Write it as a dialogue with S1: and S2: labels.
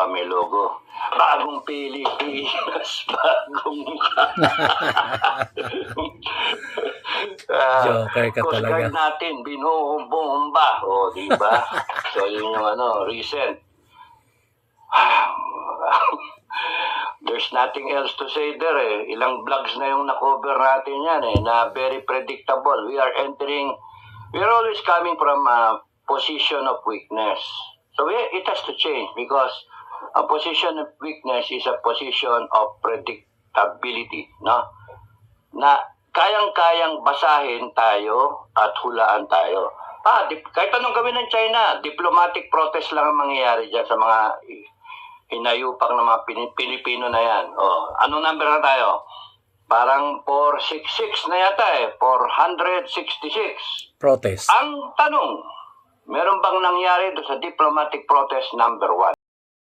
S1: may logo. Bagong Pilipinas, bagong
S2: Joker ka
S1: Coast
S2: talaga.
S1: Guard natin, binuhumba. O, di ba? So, yun yung recent. There's nothing else to say there eh. Ilang vlogs na yung na-cover natin yan eh, na very predictable. We are always coming from a position of weakness. So it has to change because a position of weakness is a position of predictability, no? Na kayang-kayang basahin tayo at hulaan tayo. Kahit anong gawin ng China, diplomatic protest lang ang mangyayari dyan sa mga hinayupang ng mga Pilipino na yan. Anong number na tayo? Parang 466 na yata eh. 466.
S2: Protest.
S1: Ang tanong, meron bang nangyari doon sa diplomatic protest number 1?